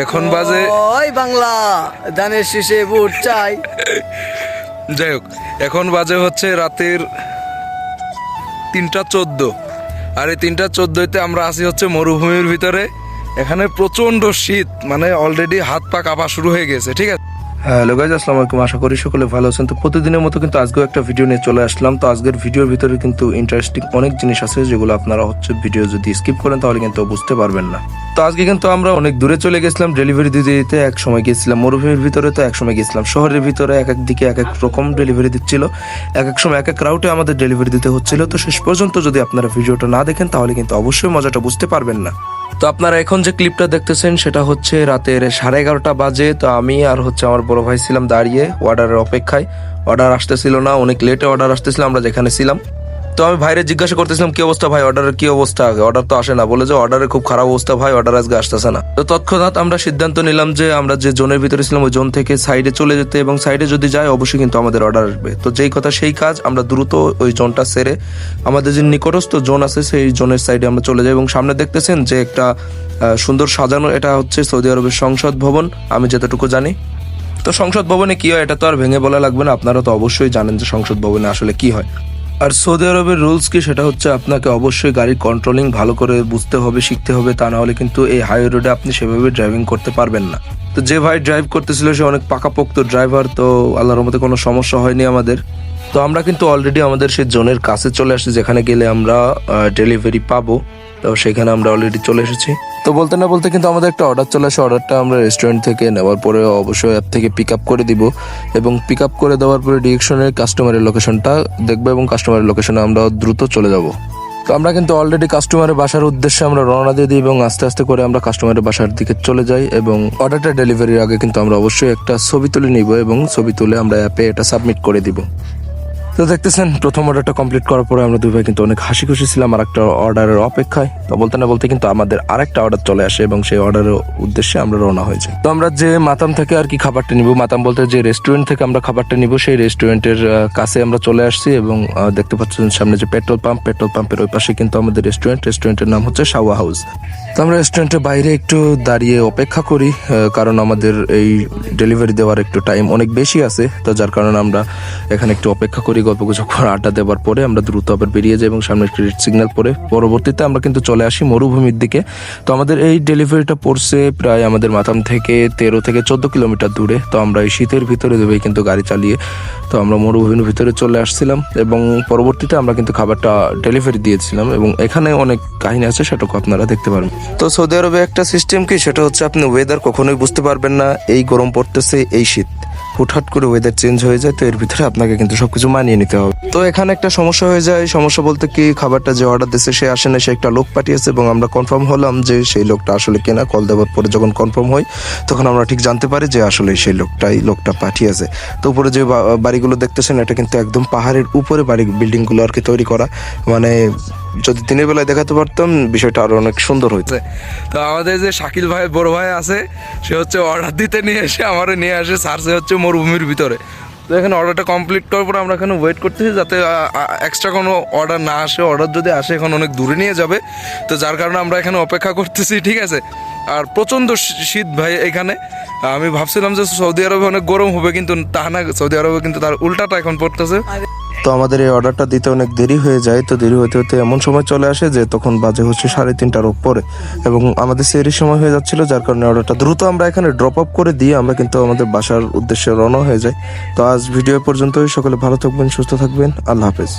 এখন বাজে ওই বাংলা ধানের শীষে ভোট চাই। যাই হোক, এখন বাজে হচ্ছে রাতের 3:14। আর এই 3:14-তে আমরা আছি হচ্ছে মরুভূমির ভিতরে। এখানে প্রচন্ড শীত, মানে অলরেডি হাত পা কাঁপা শুরু হয়ে গেছে। ঠিক আছে, হ্যালো গাইজ, আসসালামু আলাইকুম। আশা করি সকলে ভালো আছেন। তো প্রতিদিনের মতো কিন্তু আজকেও একটা ভিডিও নিয়ে চলে আসলাম। তো আজকের ভিডিওর ভিতরে কিন্তু ইন্টারেস্টিং অনেক জিনিস আছে, যেগুলো আপনারা হচ্ছে ভিডিও যদি স্কিপ করেন তাহলে কিন্তু বুঝতে পারবেন না। তো আজকে কিন্তু আমরা অনেক দূরে চলে গেছিলাম ডেলিভারি দিতে দিতে। এক সময় গেছিলাম মরুভূমির ভিতরে, তো এক সময় গেছিলাম শহরের ভিতরে। এক এক দিকে এক এক রকম ডেলিভারি দিচ্ছিল, এক এক সময় এক এক রাউটে আমাদের ডেলিভারি দিতে হচ্ছিল। তো শেষ পর্যন্ত যদি আপনারা ভিডিওটা না দেখেন তাহলে কিন্তু অবশ্যই মজাটা বুঝতে পারবেন না। তো আপনারা এখন যে ক্লিপটা দেখতেছেন সেটা হচ্ছে রাতের 11:30 বাজে। তো আমি আর হচ্ছে আমার বড় ভাই ছিলাম দাঁড়িয়ে অর্ডারের অপেক্ষায়। অর্ডার আসতেছিল না, অনেক লেটে অর্ডার আসতেছিল আমরা যেখানে ছিলাম। তো আমি ভাইরে জিজ্ঞাসা করতেছিলাম কি অবস্থা ভাই, অর্ডারের কি অবস্থা? অর্ডার তো আসে না, বলে যে অর্ডারের খুব খারাপ অবস্থা ভাই, অর্ডার আজকে আসতেছে না। তো তৎক্ষণাৎ আমরা সিদ্ধান্ত নিলাম যে আমরা যে জোনের ভিতরে ছিলাম ওই জোন থেকে সাইডে চলে যেতে, এবং সাইডে যদি যাই অবশ্যই কিন্তু আমাদের অর্ডার আসবে। তো যেই কথা সেই কাজ, আমরা দ্রুত ওই জোনটা সেরে আমাদের যে নিকটস্থ জোন আছে সেই জোনের সাইডে আমরা চলে যাই। এবং সামনে দেখতেছেন যে একটা সুন্দর সাজানো, এটা হচ্ছে সৌদি আরবের সংসদ ভবন আমি যতটুকু জানি। তো সংসদ ভবনে কি হয় এটা তো আর ভেঙে বলা লাগবে না, আপনারা তো অবশ্যই জানেন যে সংসদ ভবনে আসলে কি হয়। আর সৌদি আরবের রুলস কি সেটা হচ্ছে আপনাকে অবশ্যই গাড়ির কন্ট্রোলিং ভালো করে বুঝতে হবে, শিখতে হবে, তা না হলে কিন্তু এই হাইওয়ে রোডে আপনি সেভাবে ড্রাইভিং করতে পারবেন না। তো যে ভাই ড্রাইভ করতেছিল সে অনেক পাকাপোক্ত ড্রাইভার, তো আল্লাহর মধ্যে কোনো সমস্যা হয়নি আমাদের। তো আমরা কিন্তু অলরেডি আমাদের সেই জোনের কাছে চলে আসছি যেখানে গেলে আমরা ডেলিভারি পাবো। তো সেখানে আমরা অলরেডি চলে এসেছি। তো বলতে না বলতে কিন্তু আমাদের একটা অর্ডার চলে আসে। অর্ডারটা আমরা রেস্টুরেন্ট থেকে নেওয়ার পরে অবশ্যই অ্যাপ থেকে পিক আপ করে দিব, এবং পিক আপ করে দেওয়ার পরে ডিরেকশনের কাস্টমারের লোকেশনটা দেখবো, এবং কাস্টমারের লোকেশনে আমরা দ্রুত চলে যাব। তো আমরা কিন্তু অলরেডি কাস্টমারের বাসার উদ্দেশ্যে আমরা রওনা দিয়ে দিই, এবং আস্তে আস্তে করে আমরা কাস্টমারের বাসার দিকে চলে যাই। এবং অর্ডারটা ডেলিভারির আগে কিন্তু আমরা অবশ্যই একটা ছবি তুলে নিব, এবং ছবি তুলে আমরা অ্যাপে এটা সাবমিট করে দিব। তো দেখতেছেন প্রথম অর্ডারটা কমপ্লিট করার পরে আমরা দুই ভাই কিন্তু অনেক হাসি খুশি ছিলাম আর একটা অর্ডারের অপেক্ষায়। তো বলতে না বলতে কিন্তু আমাদের আরেকটা অর্ডার চলে আসে, এবং সেই অর্ডারের উদ্দেশ্যে আমরা রওনা হয়ে যাই। তো আমরা যে মাতাম থেকে আর কি খাবারটা নিব, মাতাম বলতে যে রেস্টুরেন্ট থেকে আমরা খাবারটা নিব, সেই রেস্টুরেন্টের কাছে আমরা চলে আসছি। এবং দেখতে পাচ্ছেন সামনে যে পেট্রোল পাম্পের ওই পাশে কিন্তু আমাদের রেস্টুরেন্টের নাম হচ্ছে শাওয়া হাউস। তো আমরা রেস্টুরেন্টের বাইরে একটু দাঁড়িয়ে অপেক্ষা করি, কারণ আমাদের এই ডেলিভারি দেওয়ার একটু টাইম অনেক বেশি আছে। তো যার কারণে আমরা এখানে একটু অপেক্ষা করি, গল্পগুজব করে আড্ডা দেওয়ার পরে আমরা দ্রুত আবার বেরিয়ে যাই, এবং সামনে একটি রেড সিগন্যাল পরে পরবর্তীতে আমরা কিন্তু চলে আসি মরুভূমির দিকে। তো আমাদের এই ডেলিভারিটা পড়ছে প্রায় আমাদের মাতাম থেকে 13 থেকে 14 কিলোমিটার দূরে। তো আমরা এই শীতের ভিতরে দেবেই কিন্তু গাড়ি চালিয়ে তো আমরা মরুভূমির ভিতরে চলে আসছিলাম, এবং পরবর্তীতে আমরা কিন্তু খাবারটা ডেলিভারি দিয়েছিলাম। এবং এখানে অনেক কাহিনী আছে, সেটাকে আপনারা দেখতে পারবেন। তো সৌদি আরবে একটা সিস্টেম কি, সেটা হচ্ছে আপনি ওয়েদার কখনোই বুঝতে পারবেন না। এই গরম পড়তেছে, এই শীত, হুটহাট করে ওয়েদার চেঞ্জ হয়ে যায়। তো এর ভিতরে আপনাকে কিন্তু সবকিছু মানিয়ে নিতে হবে। তো এখানে একটা সমস্যা হয়ে যায়। সমস্যা বলতে কি, খাবারটা যে অর্ডার দিয়েছে সে আসে না, সে একটা লোক পাঠিয়েছে, এবং আমরা কনফার্ম হলাম যে সেই লোকটা আসলে কেনা। কল দেওয়ার পরে যখন কনফার্ম হয় তখন আমরা ঠিক জানতে পারি যে আসলে সেই লোকটা পাঠিয়েছে। তো উপরে যে বাড়িগুলো দেখতেছেন এটা কিন্তু একদম পাহাড়ের উপরে বিল্ডিংগুলো আর কি তৈরি করা, মানে যদি দিনের বেলায় দেখাতে পারতাম বিষয়টা আরো অনেক সুন্দর হইতো। তো আমাদের যে শাকিল ভাই বড় ভাই আছে, সে হচ্ছে অর্ডার দিতে নিয়ে এসে আমারে নিয়ে আসে সার্চে হচ্ছে মরুভূমির ভিতরে। তো এখানে অর্ডারটা কমপ্লিট করার পর আমরা এখানে ওয়েট করতেছি যাতে এক্সট্রা কোনো অর্ডার না আসে। অর্ডার যদি আসে এখন অনেক দূরে নিয়ে যাবে, তো যার কারণে আমরা এখানে অপেক্ষা করতেছি। ঠিক আছে, আর প্রচণ্ড শীত ভাই এখানে। আমি ভাবছিলাম যে সৌদি আরবে অনেক গরম হবে, কিন্তু তা না, সৌদি আরবে কিন্তু তার উল্টাটা এখন পড়তেছে। তো আমাদের এই অর্ডারটা দিতে অনেক দেরি হয়ে যায়। তো দেরি হতে হতে এমন সময় চলে আসে যে তখন বাজে হচ্ছে 3:30টার উপরে, এবং আমাদের সেরই সময় হয়ে যাচ্ছিল, যার কারণে অর্ডারটা দ্রুত আমরা এখানে ড্রপ আপ করে দিয়ে আমরা কিন্তু আমাদের বাসার উদ্দেশ্যে রওনা হয়ে যাই। তো আজ ভিডিও পর্যন্তই। সকলে ভালো থাকবেন, সুস্থ থাকবেন, আল্লাহ হাফেজ।